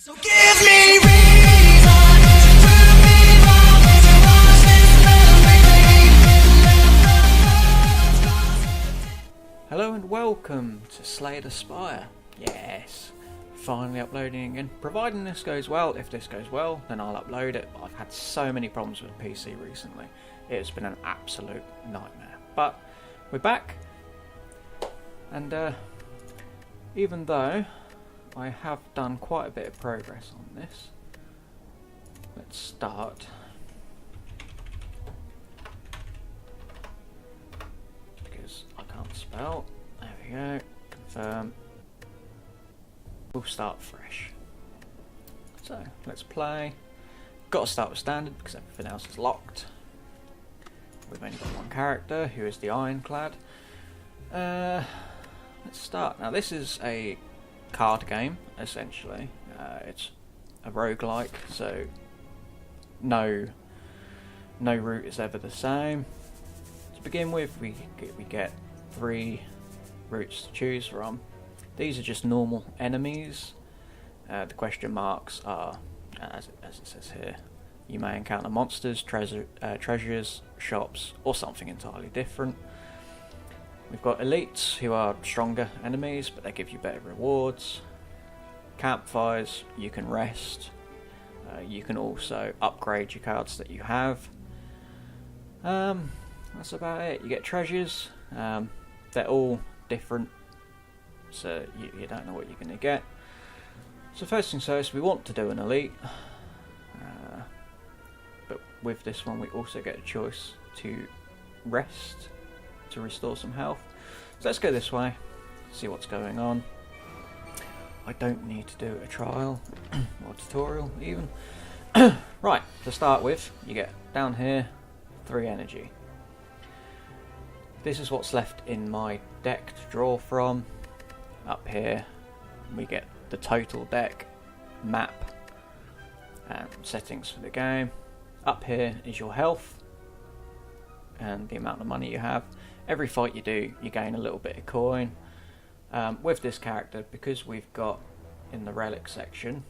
So give me reason to prove me wrong and to wash this memory clean. Hello and welcome to Spire. Yes, finally uploading again. Providing this goes well, if this goes well, then I'll upload it. But I've had so many problems with PC recently. It's been an absolute nightmare. But we're back, and even though I have done quite a bit of progress on this, let's start. Because I can't spell. There we go. Confirm. We'll start fresh. So let's play. Got to start with standard because everything else is locked. We've only got one character who is the Ironclad. Let's start. Now this is a card game essentially. It's a roguelike, so no route is ever the same. To begin with, we get 3 routes to choose from. These are just normal enemies. The question marks are, as it says here, you may encounter monsters, treasures, shops, or something entirely different. We've got elites, who are stronger enemies, but they give you better rewards. Campfires, you can rest. You can also upgrade your cards that you have. That's about it. You get treasures. They're all different, so you don't know what you're going to get. So first things first, we want to do an elite. But with this one, we also get a choice to rest, to restore some health. So let's go this way, see what's going on. I don't need to do a trial or tutorial even. Right, to start with, you get down here 3 energy. This is what's left in my deck to draw from. Up here we get the total deck, map, and settings for the game. Up here is your health and the amount of money you have. Every fight you do, you gain a little bit of coin. With this character, because we've got in the relic section,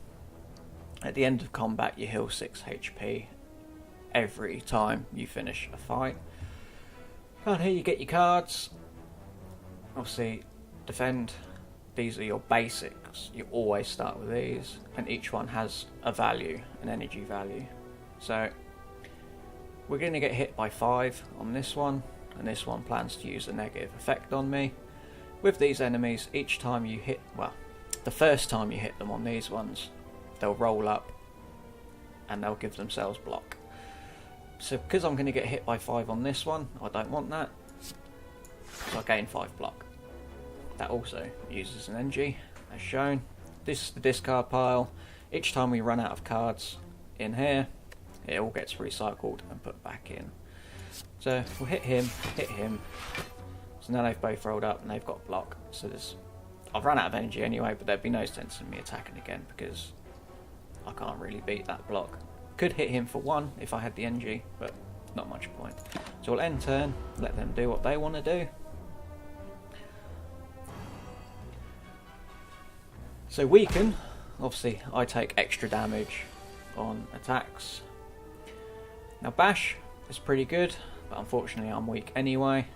at the end of combat you heal 6 HP every time you finish a fight. Down here you get your cards. Obviously, defend. These are your basics. You always start with these, and each one has a value, an energy value. So we're going to get hit by 5 on this one, and this one plans to use a negative effect on me. With these enemies, each time you hit, well, the first time you hit them on these ones, they'll roll up and they'll give themselves block. So because I'm going to get hit by 5 on this one, I don't want that, so I gain 5 block. That also uses an energy, as shown. This is the discard pile. Each time we run out of cards in here, it all gets recycled and put back in. So we'll hit him. So now they've both rolled up and they've got block. So I've run out of energy anyway, but there'd be no sense in me attacking again because I can't really beat that block. Could hit him for 1 if I had the energy, but not much point. So we'll end turn, let them do what they want to do. So weaken, obviously I take extra damage on attacks. Now bash is pretty good, but unfortunately I'm weak anyway.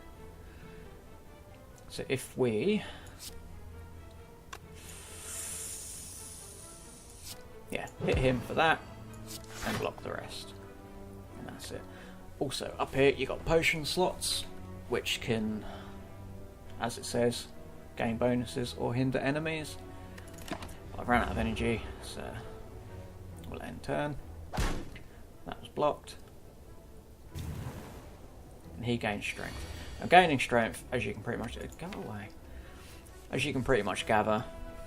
So if we hit him for that and block the rest, and that's it. Also up here you got potion slots, which can, as it says, gain bonuses or hinder enemies. I've run out of energy, so we'll end turn. That was blocked. And he gains strength. Now gaining strength, as you can pretty much As you can pretty much gather,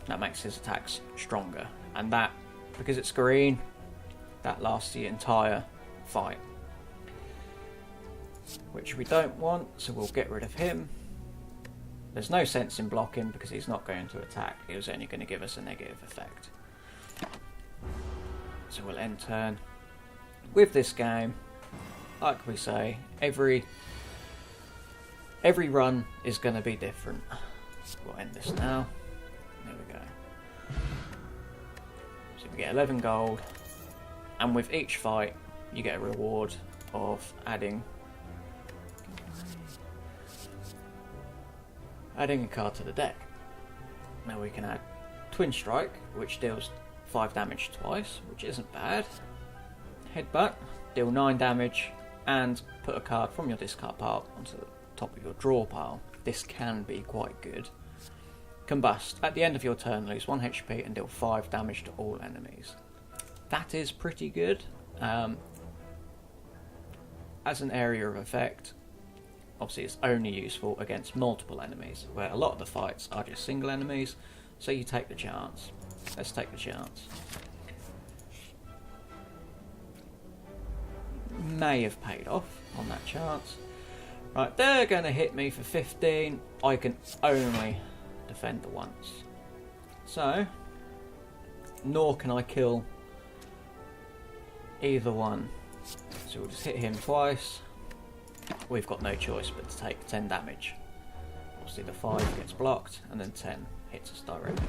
that makes his attacks stronger. And that, because it's green, that lasts the entire fight. Which we don't want, so we'll get rid of him. There's no sense in blocking because he's not going to attack. He was only going to give us a negative effect. So we'll end turn. With this game, like we say, every run is going to be different. We'll end this now. There we go. So we get 11 gold, and with each fight you get a reward of adding a card to the deck. Now we can add Twin Strike, which deals 5 damage twice, which isn't bad. Headbutt, deal 9 damage, and put a card from your discard pile onto the top of your draw pile. This can be quite good. Combust, at the end of your turn lose 1 HP and deal 5 damage to all enemies. That is pretty good. As an area of effect, obviously it's only useful against multiple enemies, where a lot of the fights are just single enemies, so you take the chance. Let's take the chance. May have paid off on that chance. Right, they're going to hit me for 15. I can only defend the once. So, nor can I kill either one. So we'll just hit him twice. We've got no choice but to take 10 damage. Obviously the 5 gets blocked and then 10 hits us directly.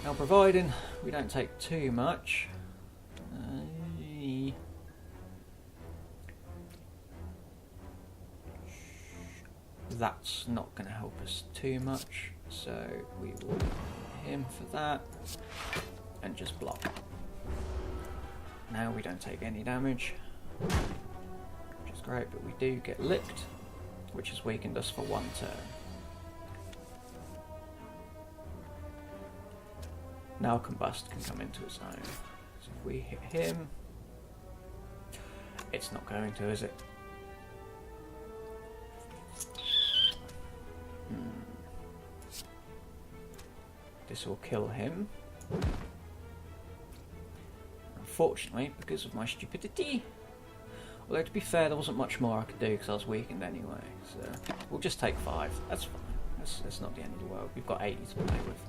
Now providing we don't take too much, that's not going to help us too much, so we will hit him for that and just block. Now we don't take any damage, which is great, but we do get licked, which has weakened us for 1 turn. Now Combust can come into its own. So if we hit him, it's not going to, is it? This will kill him. Unfortunately, because of my stupidity. Although to be fair, there wasn't much more I could do because I was weakened anyway. So we'll just take 5. That's fine. That's not the end of the world. We've got 80 to play with.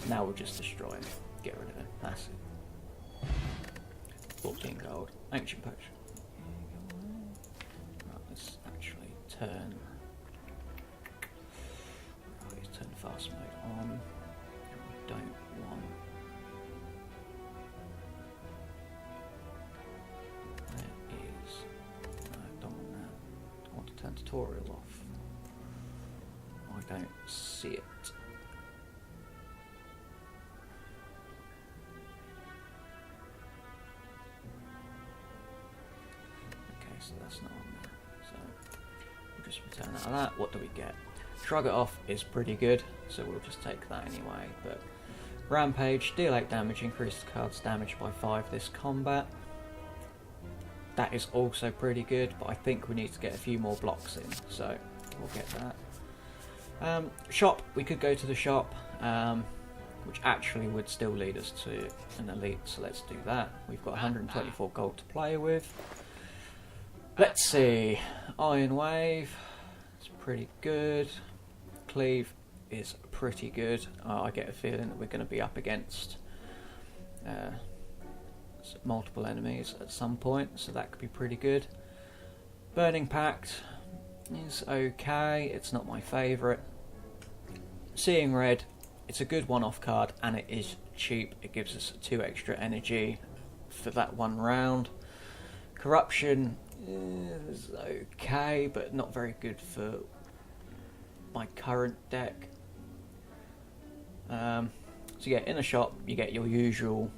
Now we'll just destroy him. Get rid of him. That's it. 14 gold. Ancient Potion. Right, let's actually turn. Let's turn fast mode on. We don't want. There is. No, I don't want that. I want to turn tutorial off. I don't see it. So that's not on there. So we'll just return out of that. What do we get? Shrug It Off is pretty good, so we'll just take that anyway. But Rampage, deal 8 damage, increase the card's damage by 5 this combat. That is also pretty good, but I think we need to get a few more blocks in, so we'll get that. Shop, we could go to the shop, which actually would still lead us to an elite, so let's do that. We've got 124 gold to play with. Let's see, Iron Wave, it's pretty good. Cleave is pretty good. I get a feeling that we're going to be up against multiple enemies at some point, so that could be pretty good. Burning Pact is okay, it's not my favourite. Seeing Red, it's a good one-off card and it is cheap. It gives us 2 extra energy for that 1 round. Corruption is okay, but not very good for my current deck. So yeah, in the shop you get your usual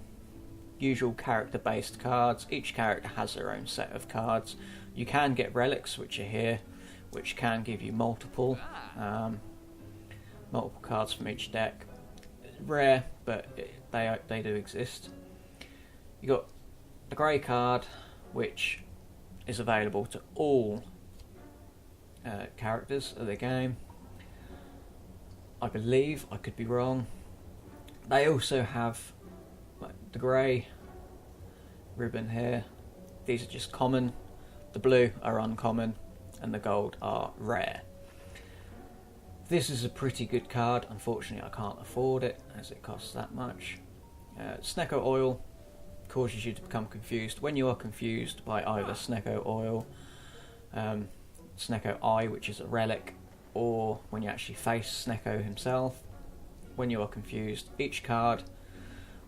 character based cards. Each character has their own set of cards. You can get relics, which are here, which can give you multiple cards from each deck. Rare, but they do exist. You got the grey card, which is available to all characters of the game. I believe, I could be wrong. They also have like, the grey ribbon here. These are just common. The blue are uncommon, and the gold are rare. This is a pretty good card. Unfortunately, I can't afford it as it costs that much. Snecko Oil causes you to become confused. When you are confused by either Snecko Oil, Snecko Eye, which is a relic, or when you actually face Snecko himself. When you are confused, each card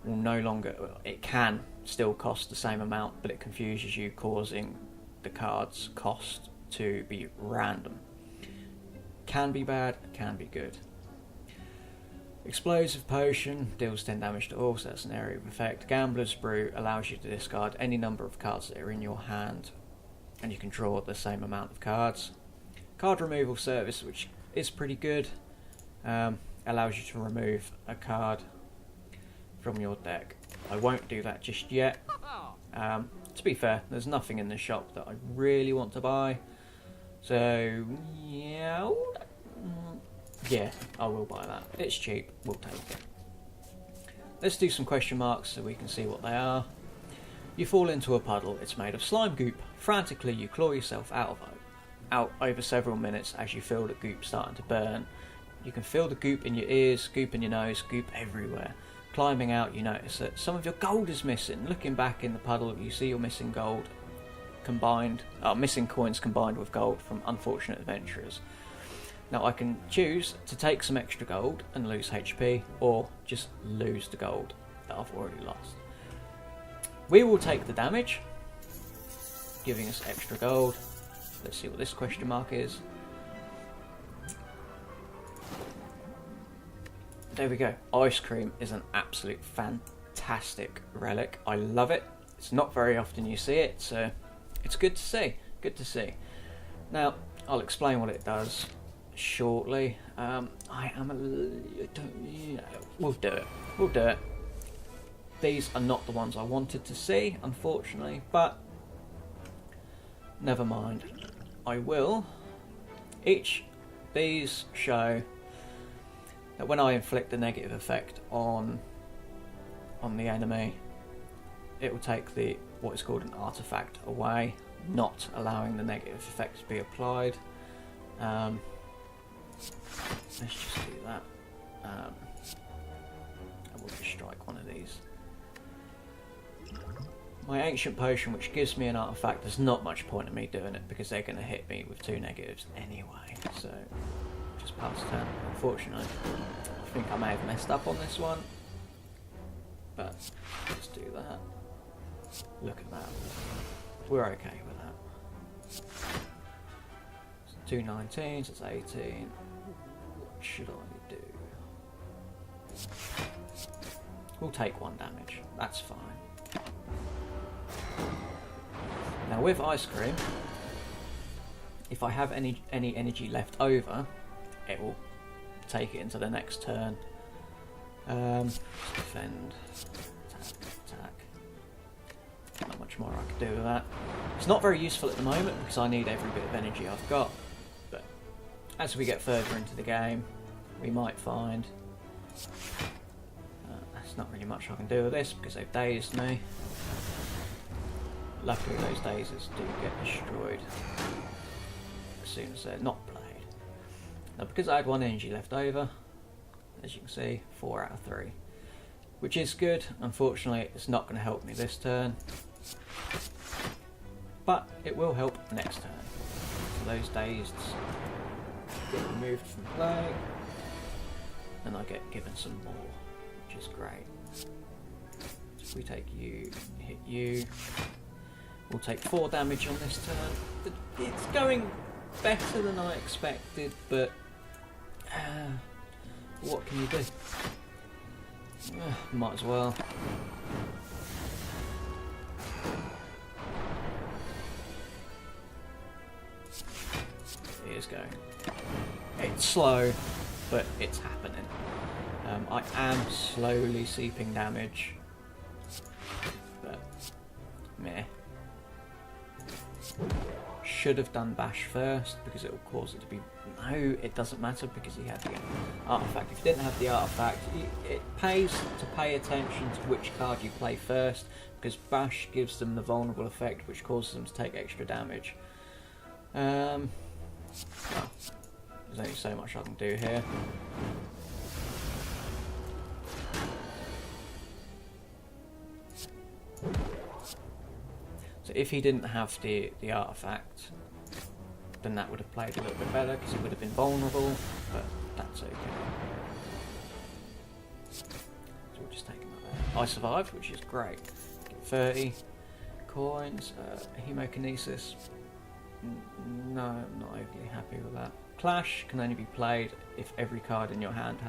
will no longer... It can still cost the same amount, but it confuses you, causing the card's cost to be random. Can be bad, can be good. Explosive Potion deals 10 damage to all, so that's an area of effect. Gambler's Brew allows you to discard any number of cards that are in your hand, and you can draw the same amount of cards. Card Removal Service, which is pretty good, allows you to remove a card from your deck. I won't do that just yet. To be fair, there's nothing in the shop that I really want to buy, so yeah, I will buy that. It's cheap, we'll take it. Let's do some question marks so we can see what they are. You fall into a puddle. It's made of slime goop. Frantically, you claw yourself out over several minutes as you feel the goop starting to burn. You can feel the goop in your ears, goop in your nose, goop everywhere. Climbing out, you notice that some of your gold is missing. Looking back in the puddle, you see your missing missing coins combined with gold from unfortunate adventurers. Now I can choose to take some extra gold and lose HP, or just lose the gold that I've already lost. We will take the damage, giving us extra gold. Let's see what this question mark is. There we go. Ice cream is an absolute fantastic relic. I love it. It's not very often you see it, so it's good to see. Good to see. Now, I'll explain what it does shortly. We'll do it. We'll do it. These are not the ones I wanted to see, unfortunately, but never mind. I will. These show that when I inflict a negative effect on the enemy, it will take what is called an artifact away, not allowing the negative effect to be applied. Let's just do that. I will just strike one of these. My Ancient Potion, which gives me an artifact, there's not much point in me doing it because they're going to hit me with 2 negatives anyway. So, just pass turn. Unfortunately, I think I may have messed up on this one, but let's do that. Look at that. We're okay with that. So 2 19s, that's 18. What should I do? We'll take 1 damage. That's fine. Now with Ice Cream, if I have any energy left over, it will take it into the next turn. Defend, attack. Not much more I can do with that. It's not very useful at the moment because I need every bit of energy I've got. But as we get further into the game, we might find there's not really much I can do with this because they've dazed me. Luckily those dazes do get destroyed as soon as they're not played. Now because I had 1 energy left over, as you can see, 4 out of 3. Which is good. Unfortunately it's not going to help me this turn, but it will help next turn. So those dazed get removed from play, and I get given some more, which is great. So if we take you, hit you, we'll take 4 damage on this turn. It's going better than I expected, but what can you do? Might as well. It is going. It's slow, but it's happening. I am slowly seeping damage, but meh. Should have done Bash first because it will cause it to be... No, it doesn't matter because he had the artifact. If you didn't have the artifact, it pays to pay attention to which card you play first, because Bash gives them the vulnerable effect which causes them to take extra damage. Well, there's only so much I can do here. So if he didn't have the artifact, then that would have played a little bit better because it would have been vulnerable, but that's okay. So we'll just take him out there. I survived, which is great. Get 30 coins, hemokinesis. No, I'm not overly happy with that. Clash can only be played if every card in your hand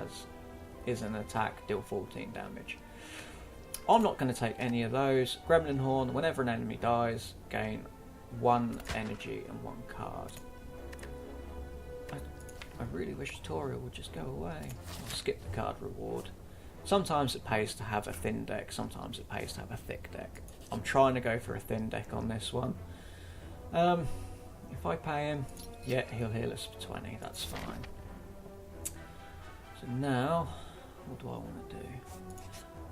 is an attack, deal 14 damage. I'm not going to take any of those. Gremlin Horn, whenever an enemy dies, gain 1 energy and 1 card. I really wish tutorial would just go away. I'll skip the card reward. Sometimes it pays to have a thin deck, sometimes it pays to have a thick deck. I'm trying to go for a thin deck on this one. If I pay him, yeah, he'll heal us for 20, that's fine. So now, what do I want to do?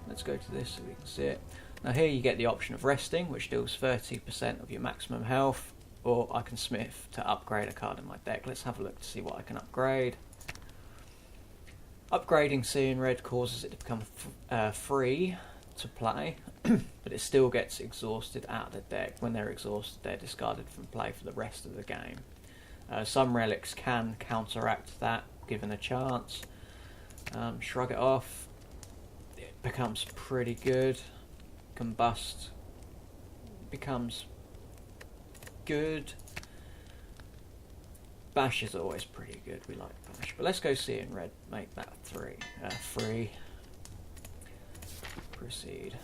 Let's go to this so we can see it. Now here you get the option of resting, which deals 30% of your maximum health, or I can smith to upgrade a card in my deck. Let's have a look to see what I can upgrade. Upgrading Seeing Red causes it to become free to play, but it still gets exhausted out of the deck. When they're exhausted, they're discarded from play for the rest of the game. Some relics can counteract that, given a chance. Shrug It Off, it becomes pretty good. Combust becomes good. Bash is always pretty good, we like Bash. But let's go Seeing Red, make that free. Proceed.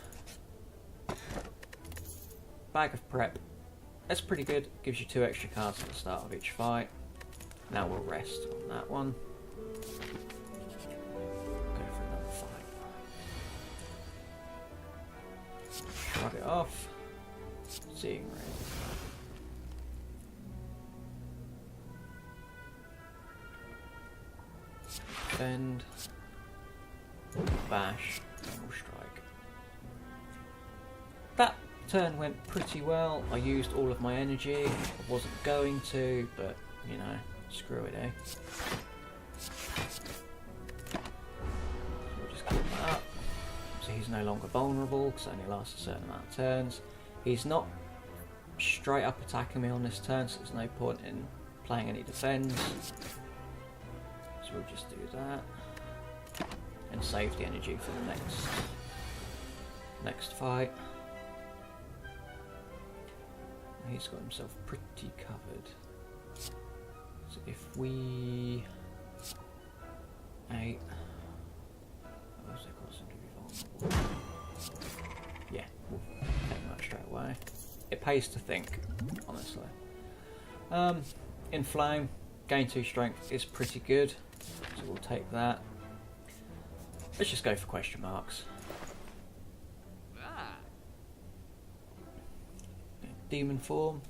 Bag of Prep, that's pretty good, gives you 2 extra cards at the start of each fight. Now we'll rest on that one. Go for another fight. Shrug It Off. Seeing Red. Bend. Bash. And we'll strike. That turn went pretty well. I used all of my energy. I wasn't going to, but you know, screw it, eh? We'll just keep that up. So he's no longer vulnerable because it only lasts a certain amount of turns. He's not straight up attacking me on this turn, so there's no point in playing any defense. So we'll just do that and save the energy for the next fight. He's got himself pretty covered. So if we... 8... Oh, so cause him to be vulnerable. Yeah, we'll take that straight away. It pays to think, honestly. Inflame, gain 2 strength is pretty good, so we'll take that. Let's just go for question marks. Demon form.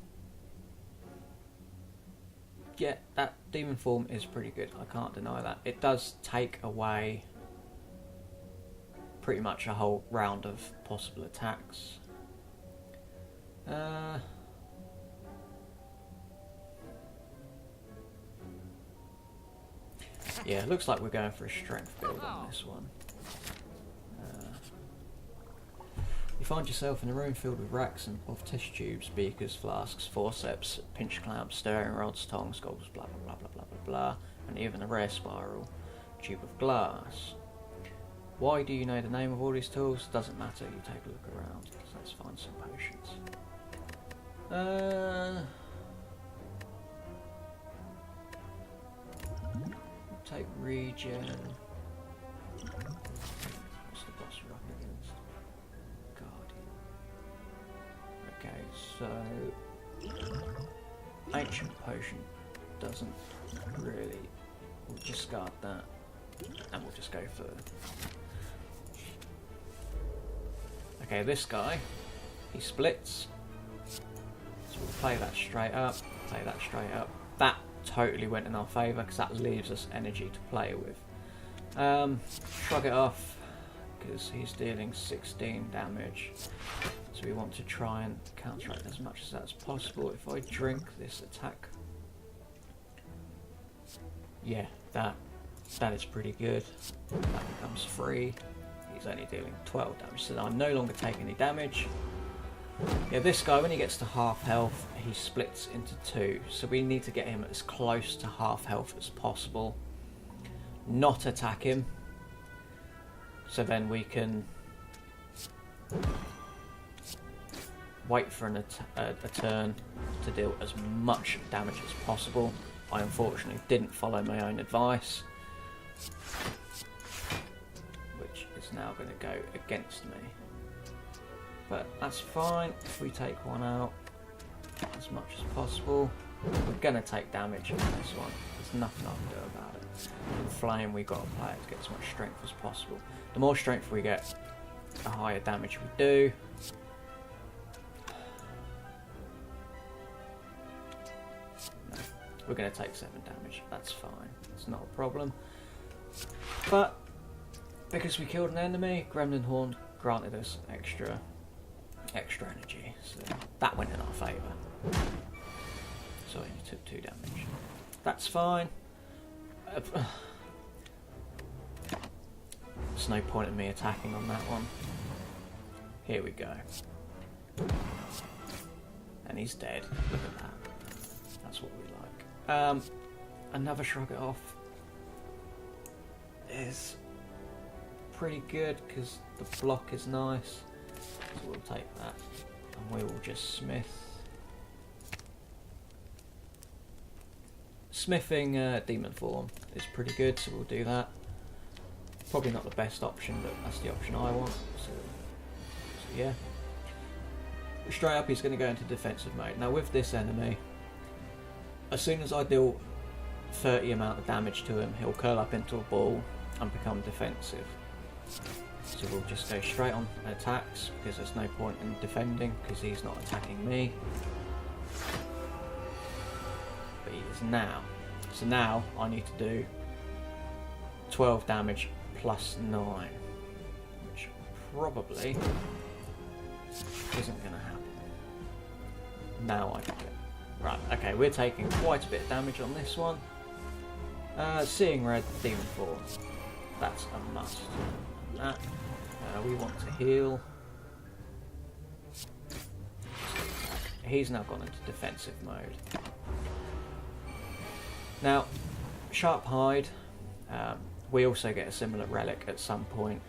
Yeah, that demon form is pretty good. I can't deny that. It does take away pretty much a whole round of possible attacks. Yeah, it looks like we're going for a strength build on this one. You find yourself in a room filled with racks of test tubes, beakers, flasks, forceps, pinch clamps, stirring rods, tongs, gobbles, blah blah blah blah blah blah blah, and even a rare spiral tube of glass. Why do you know the name of all these tools? Doesn't matter, you take a look around. So let's find some potions. Take regen. What's the boss we're up against? Guardian. Okay, so ancient potion doesn't really. We'll discard that, and we'll just go for. Okay, this guy, he splits. So we'll play that straight up. Play that straight up. That totally went in our favour because that leaves us energy to play with. Shrug It Off because he's dealing 16 damage, so we want to try and counteract as much as that's possible. If I drink this attack, yeah, that is pretty good. That becomes free. He's only dealing 12 damage, so I'm no longer taking any damage. Yeah, this guy, when he gets to half health, he splits into two. So we need to get him as close to half health as possible. Not attack him. So then we can wait for a turn to deal as much damage as possible. I unfortunately didn't follow my own advice, which is now going to go against me. But that's fine if we take one out as much as possible. We're going to take damage on this one. There's nothing I can do about it. In Flame, we've got to play it to get as much strength as possible. The more strength we get, the higher damage we do. No, we're going to take 7 damage. That's fine. It's not a problem. But because we killed an enemy, Gremlin Horn granted us extra energy, so that went in our favour. So he took 2 damage. That's fine. There's no point in me attacking on that one. Here we go. And he's dead. Look at that. That's what we like. Another Shrug It Off is pretty good because the block is nice. So we'll take that and we will just smith. Smithing demon form is pretty good, so we'll do that. Probably not the best option, but that's the option I want. So yeah. Straight up, he's going to go into defensive mode. Now with this enemy, as soon as I deal 30 amount of damage to him, he'll curl up into a ball and become defensive. So we'll just go straight on attacks because there's no point in defending because he's not attacking me. But he is now. So now I need to do 12 damage plus 9, which probably isn't going to happen. Now I can get... Right, okay, we're taking quite a bit of damage on this one. Seeing Red, Demon Form. That's a must. That. We want to heal. He's now gone into defensive mode. Now, Sharp Hide, we also get a similar relic at some point,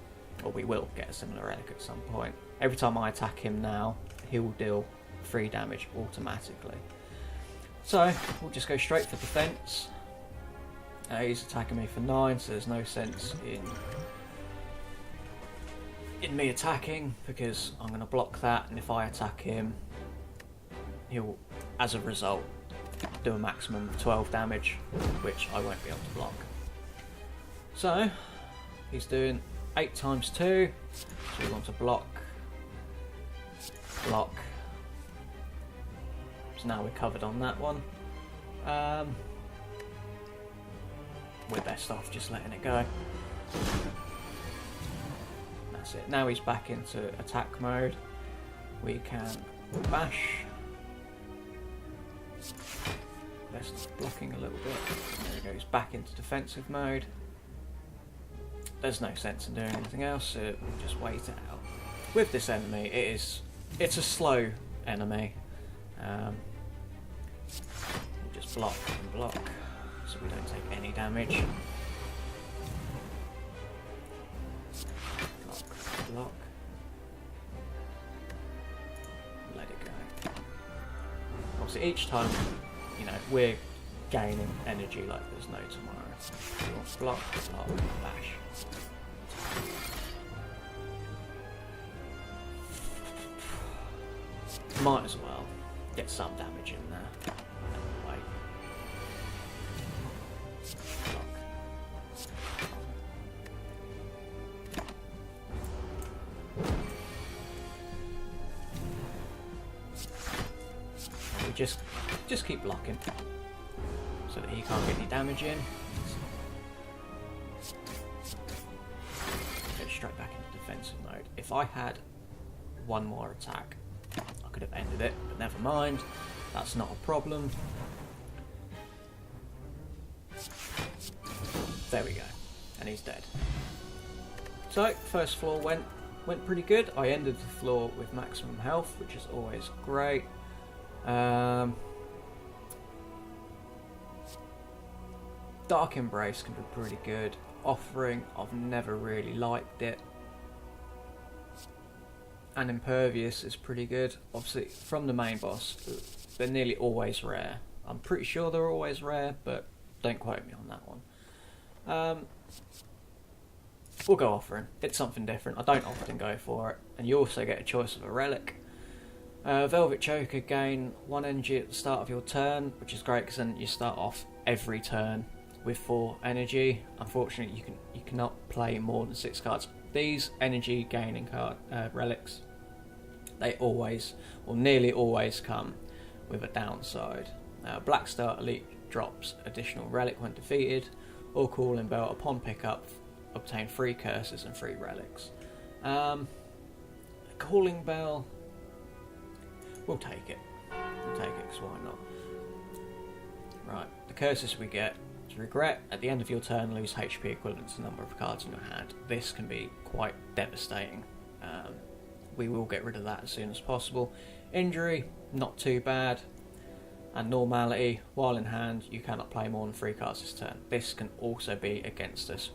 or we will get a similar relic at some point. Every time I attack him now, he will deal 3 damage automatically. So, we'll just go straight for defense. He's attacking me for 9, so there's no sense in me attacking because I'm going to block that, and if I attack him, he'll, as a result, do a maximum of 12 damage, which I won't be able to block. So, he's doing 8 times 2, so we want to block. So now we're covered on that one. We're best off just letting it go. That's it. Now he's back into attack mode. We can bash. Best blocking a little bit. There he goes, back into defensive mode. There's no sense in doing anything else, so we'll just wait it out. With this enemy, it's a slow enemy. We'll just block and block, so we don't take any damage. Block, block. Let it go. Obviously, each time, you know, we're gaining energy like there's no tomorrow. So we want to block, block, bash. Might as well get some damage in there. Anyway. Block. And we just keep blocking so that he can't get any damage in. Go straight back into defensive mode. If I had one more attack, I could have ended it, but never mind. That's not a problem. There we go. And he's dead. So, first floor went went pretty good. I ended the floor with maximum health, which is always great. Dark Embrace can be pretty good. Offering, I've never really liked it. And Impervious is pretty good. Obviously, from the main boss, they're nearly always rare. I'm pretty sure they're always rare, but don't quote me on that one. We'll go Offering. It's something different. I don't often go for it. And you also get a choice of a relic. Velvet Choker, gain 1 energy at the start of your turn, which is great because then you start off every turn with 4 energy. Unfortunately, you cannot play more than 6 cards. These energy gaining card relics, they always, or nearly always, come with a downside. Black Star Elite drops additional relic when defeated, or Calling Bell upon pickup obtain 3 curses and 3 relics. Calling Bell, we'll take it. We'll take it because why not? Right, the curses we get. Regret, at the end of your turn lose HP equivalent to the number of cards in your hand. This can be quite devastating. We will get rid of that as soon as possible. Injury, not too bad. And Normality, while in hand you cannot play more than 3 cards this turn. This can also be against us.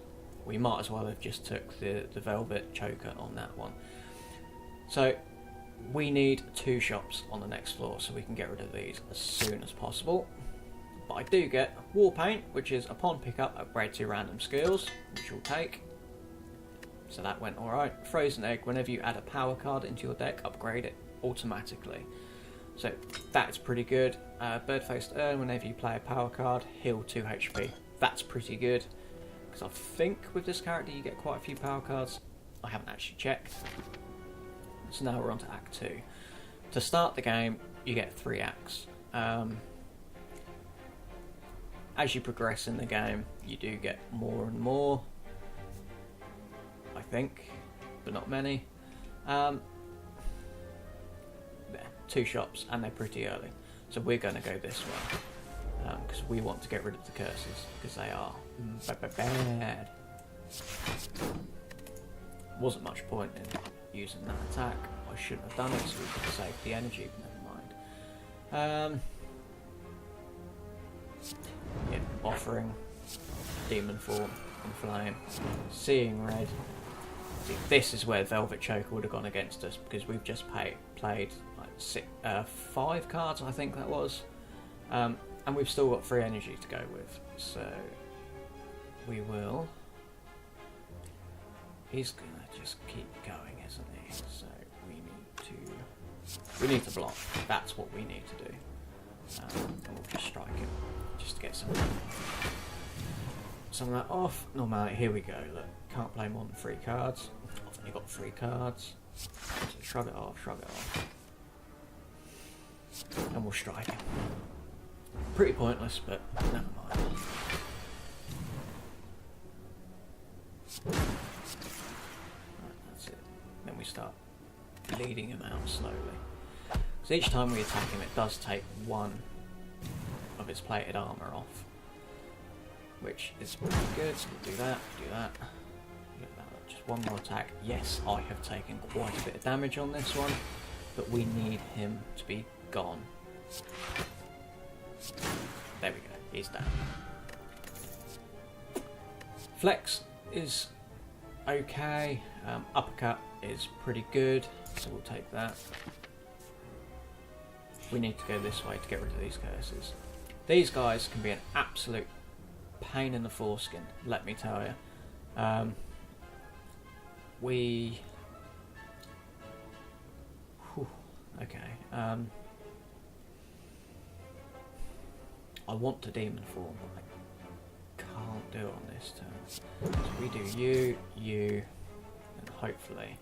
We might as well have just took the Velvet Choker on that one. So we need 2 shops on the next floor so we can get rid of these as soon as possible. But I do get War Paint, which is upon pickup upgrade to random skills, which we'll take. So that went alright. Frozen Egg, whenever you add a power card into your deck, upgrade it automatically. So that's pretty good. Bird-Faced Urn, whenever you play a power card, heal 2 HP. That's pretty good. Because I think with this character you get quite a few power cards. I haven't actually checked. So now we're on to Act 2. To start the game, you get 3 acts. As you progress in the game, you do get more and more, I think, but not many. There, 2 shops, and they're pretty early. So we're going to go this way, because we want to get rid of the curses, because they are bad. Wasn't much point in using that attack. I shouldn't have done it, so we could have saved the energy, but never mind. Yeah, Offering, Demon Form, Inflame, Seeing Red. See, this is where Velvet Choker would have gone against us because we've just played like 5 cards, I think that was, and we've still got 3 energy to go with. So we will. He's gonna just keep going, isn't he? So we need to block. That's what we need to do, and we'll just strike him. Just to get some of that off. Normality, here we go. Look, can't play more than 3 cards. I've only got 3 cards. So shrug it off, and we'll strike him. Pretty pointless, but never mind. Right, that's it. Then we start leading him out slowly. So each time we attack him, it does take 1 of its plated armour off, which is pretty good. So we'll do that. Look at that, just 1 more attack. Yes, I have taken quite a bit of damage on this one, but we need him to be gone. There we go, he's down. Flex is okay. Uppercut is pretty good, so we'll take that. We need to go this way to get rid of these curses. These guys can be an absolute pain in the foreskin, let me tell you. Okay. I want to Demon Form, but I can't do it on this turn. So we do you, and hopefully.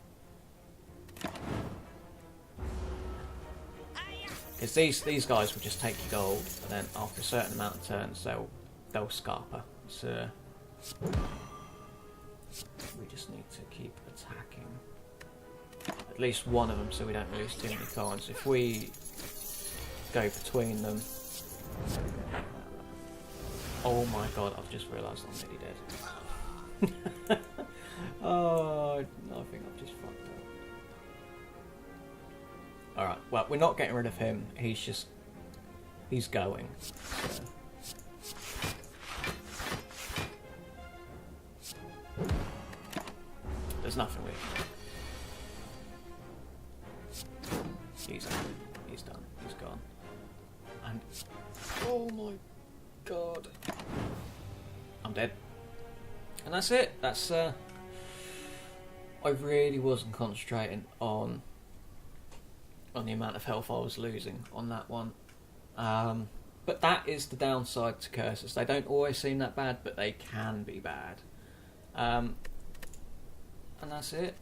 Because these guys will just take your gold, and then after a certain amount of turns, they'll Scarper. So we just need to keep attacking at least one of them, so we don't lose too many cards. If we go between them, oh my god! I've just realised I'm nearly dead. Oh, I think I've just fucked up. Alright, well, we're not getting rid of him. He's going. So. There's nothing we can do. He's done. He's gone. And oh my god. I'm dead. And that's it. That's I really wasn't concentrating on the amount of health I was losing on that one. But that is the downside to curses. They don't always seem that bad, but they can be bad. And that's it.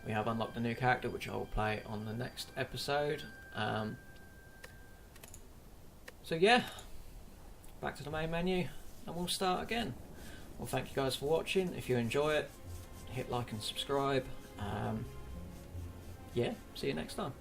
We have unlocked a new character, which I will play on the next episode. So yeah, back to the main menu, and we'll start again. Well, thank you guys for watching. If you enjoy it, hit like and subscribe. Yeah, see you next time.